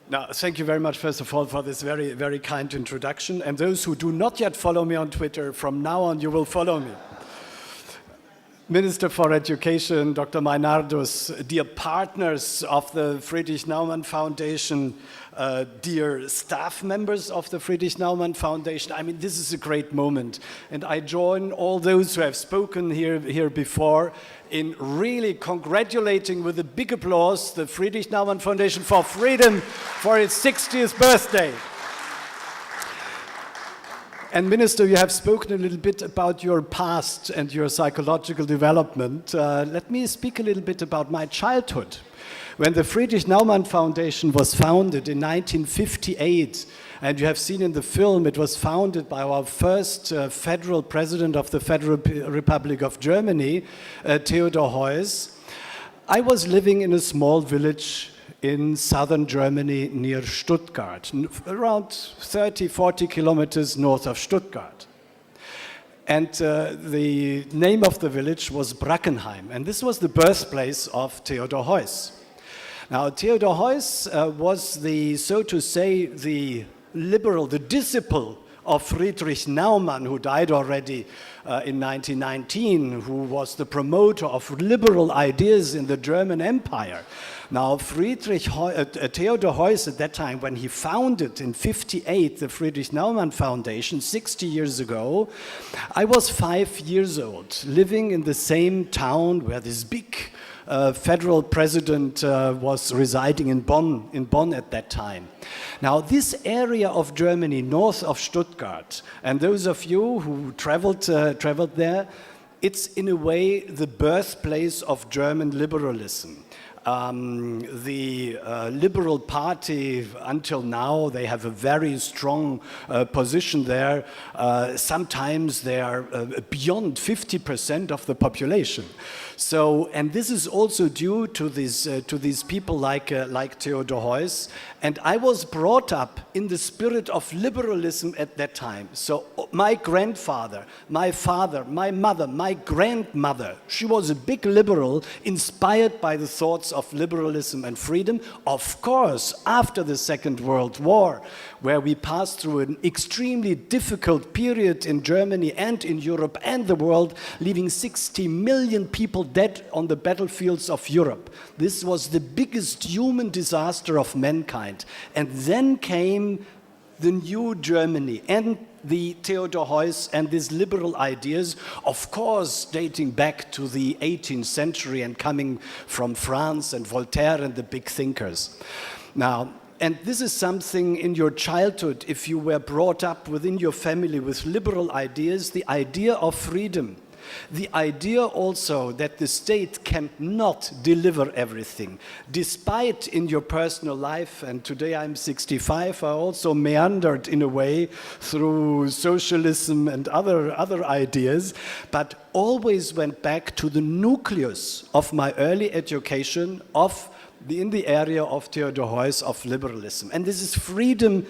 Now, thank you very much, first of all, for this very, very kind introduction. And those who do not yet follow me on Twitter, from now on you will follow me. Minister for Education, Dr. Mainardus, dear partners of the Friedirch Naumann Foundation, dear staff members of the Friedirch Naumann Foundation, I mean, this is a great moment. And I join all those who have spoken here before in really congratulating with a big applause the Friedirch Naumann Foundation for Freedom for its 60th birthday. And Minister, you have spoken a little bit about your past and your psychological development. Let me speak a little bit about my childhood. When the Friedirch Naumann Foundation was founded in 1958, and you have seen in the film, it was founded by our first federal president of the Federal Republic of Germany, Theodor Heuss. I was living in a small village in southern Germany near Stuttgart, around 30, 40 kilometers north of Stuttgart. And the name of the village was Brackenheim, and this was the birthplace of Theodor Heuss. Now, Theodor Heuss was the, so to say, the liberal, the disciple of Friedirch Naumann, who died already in 1919, who was the promoter of liberal ideas in the German Empire. Now, Theodor Heuss, at that time, when he founded in 1958 the Friedirch Naumann Foundation, 60 years ago, I was 5 years old, living in the same town where this big federal president was residing in Bonn at that time. Now, this area of Germany, north of Stuttgart, and those of you who traveled there, it's in a way the birthplace of German liberalism. The Liberal Party, until now, they have a very strong position there. Sometimes they are beyond 50% of the population. So, and this is also due to these people like Theodor Heuss. And I was brought up in the spirit of liberalism at that time. So my grandfather, my father, my mother, my grandmother, she was a big liberal, inspired by the thoughts of liberalism and freedom, of course, after the Second World War, where we passed through an extremely difficult period in Germany and in Europe and the world, leaving 60 million people dead on the battlefields of Europe. This was the biggest human disaster of mankind. And then came the new Germany and the Theodor Heuss and these liberal ideas, of course dating back to the 18th century and coming from France and Voltaire and the big thinkers. Now, and this is something in your childhood, if you were brought up within your family with liberal ideas, the idea of freedom. The idea also that the state cannot deliver everything, despite in your personal life, and today I'm 65, I also meandered in a way through socialism and other ideas, but always went back to the nucleus of my early education in the area of Theodor Heuss, of liberalism. And this is freedom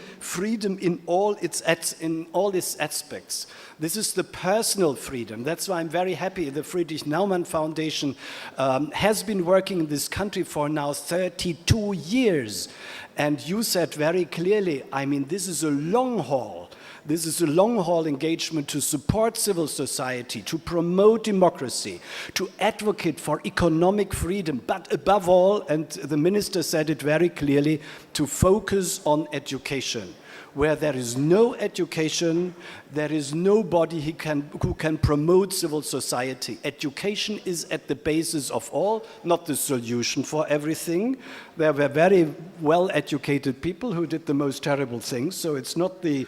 in all its aspects. This is the personal freedom. That's why I'm very happy the Friedirch Naumann Foundation has been working in this country for now 32 years. And you said very clearly, I mean, this is a long haul. This is a long-haul engagement to support civil society, to promote democracy, to advocate for economic freedom, but above all, and the minister said it very clearly, to focus on education. Where there is no education, there is nobody who can promote civil society. Education is at the basis of all, not the solution for everything. There were very well-educated people who did the most terrible things, so it's not the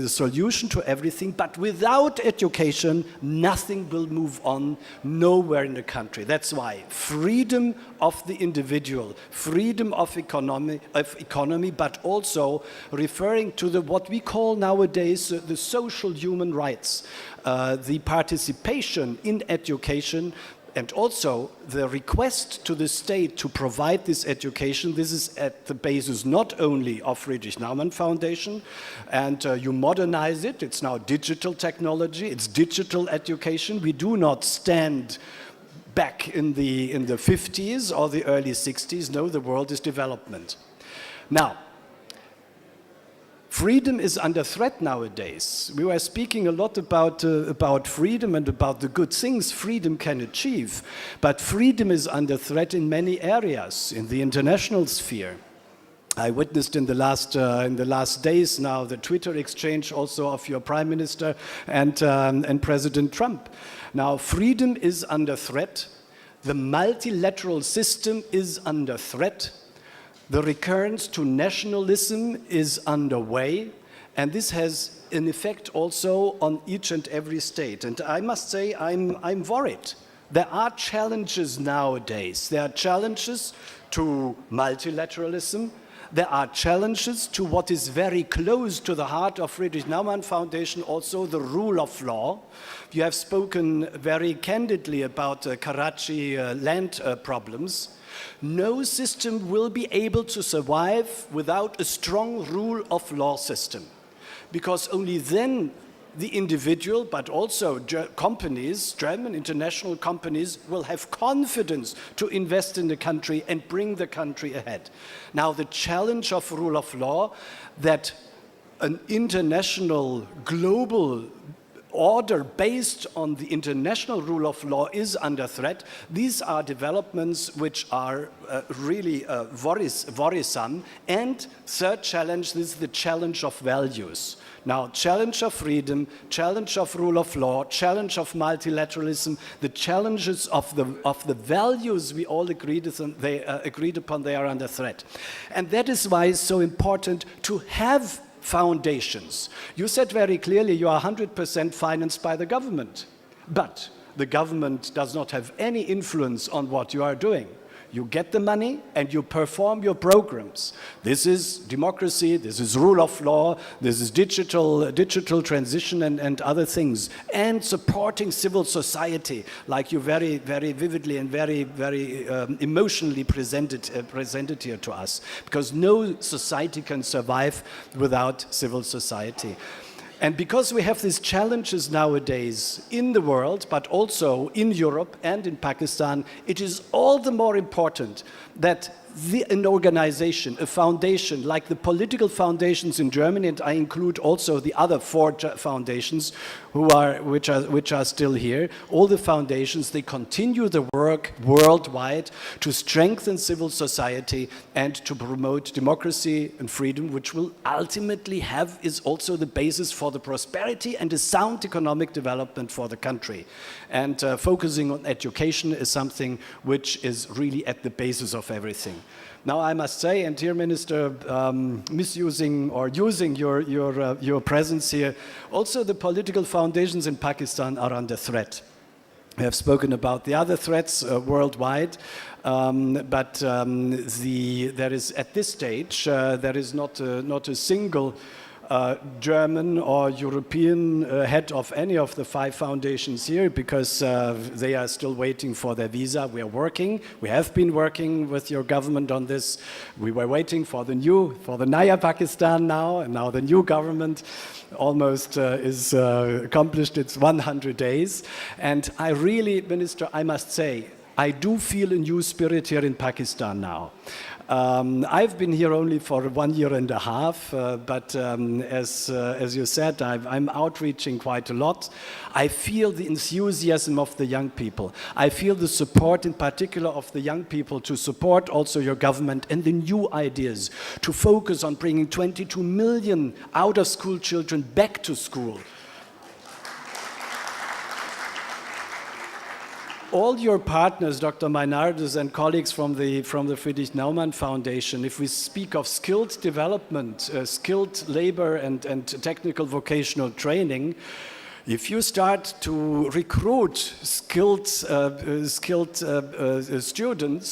solution to everything, but without education, nothing will move on nowhere in the country. That's why freedom of the individual, freedom of economy, but also referring to what we call nowadays the social human rights, the participation in education, and also the request to the state to provide this education. This is at the basis not only of Friedirch Naumann Foundation, and you modernize it. It's now digital technology, it's digital education. We do not stand back in the 50s or the early 60s. No, the world is development. Now, freedom is under threat nowadays. We were speaking a lot about freedom and about the good things freedom can achieve, but freedom is under threat in many areas, in the international sphere. I witnessed in the last days now the Twitter exchange also of your Prime Minister and President Trump. Now, freedom is under threat. The multilateral system is under threat. The recurrence to nationalism is underway, and this has an effect also on each and every state. And I must say, I'm worried. There are challenges nowadays. There are challenges to multilateralism. There are challenges to what is very close to the heart of Friedirch Naumann Foundation, also the rule of law. You have spoken very candidly about Karachi land problems. No system will be able to survive without a strong rule of law system, because only then the individual, but also companies, German international companies, will have confidence to invest in the country and bring the country ahead. Now, the challenge of rule of law, that an international global order based on the international rule of law is under threat. These are developments which are really worrisome. And third challenge is the challenge of values. Now, challenge of freedom, challenge of rule of law, challenge of multilateralism, the challenges of the values we all agreed upon, they are under threat. And that is why it's so important to have foundations. You said very clearly you are 100% financed by the government, but the government does not have any influence on what you are doing. You get the money and you perform your programs. This is democracy, this is rule of law, this is digital transition and other things. And supporting civil society, like you very, very vividly and very, very emotionally presented here to us. Because no society can survive without civil society. And because we have these challenges nowadays in the world, but also in Europe and in Pakistan, it is all the more important that an organization, a foundation, like the political foundations in Germany, and I include also the other 4 foundations which are still here, all the foundations, they continue the work worldwide to strengthen civil society and to promote democracy and freedom, which will ultimately is also the basis for the prosperity and a sound economic development for the country. And focusing on education is something which is really at the basis of everything. Now, I must say, and dear Minister, misusing or using your presence here, also the political foundations in Pakistan are under threat. We have spoken about the other threats worldwide, but there is at this stage there is not a single German or European head of any of the 5 foundations here, because they are still waiting for their visa. We have been working with your government on this. We were waiting for the Naya Pakistan now, and now the new government almost is accomplished its 100 days. And I really, Minister, I must say, I do feel a new spirit here in Pakistan now. I've been here only for 1.5 years, but as you said, I'm outreaching quite a lot. I feel the enthusiasm of the young people. I feel the support in particular of the young people to support also your government and the new ideas to focus on bringing 22 million out-of-school children back to school. All your partners, Dr. Meinardus and colleagues from the Friedirch Naumann Foundation, if we speak of skilled development, skilled labor and technical vocational training, if you start to recruit skilled students,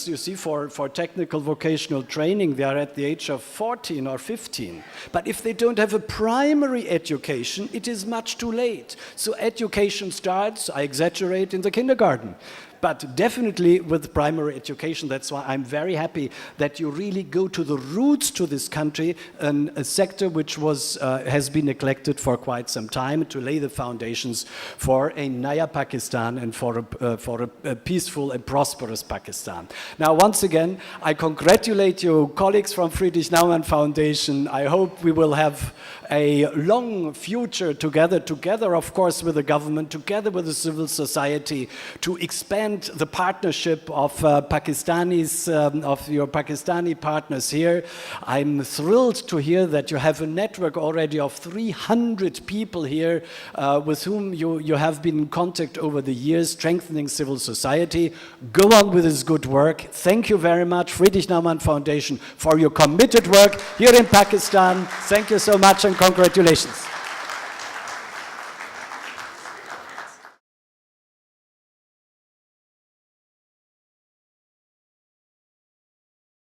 you see, for technical vocational training, they are at the age of 14 or 15. But if they don't have a primary education, it is much too late. So education starts, I exaggerate, in the kindergarten. but definitely with primary education. That's why I'm very happy that you really go to the roots to this country, a sector which has been neglected for quite some time, to lay the foundations for a Naya Pakistan and for a peaceful and prosperous Pakistan. Now, once again, I congratulate you, colleagues from Friedirch Naumann Foundation. I hope we will have a long future together, of course, with the government, together with the civil society, to expand the partnership of Pakistanis, of your Pakistani partners here. I'm thrilled to hear that you have a network already of 300 people here with whom you have been in contact over the years, strengthening civil society. Go on with this good work. Thank you very much, Friedirch Naumann Foundation, for your committed work here in Pakistan. Thank you so much and congratulations.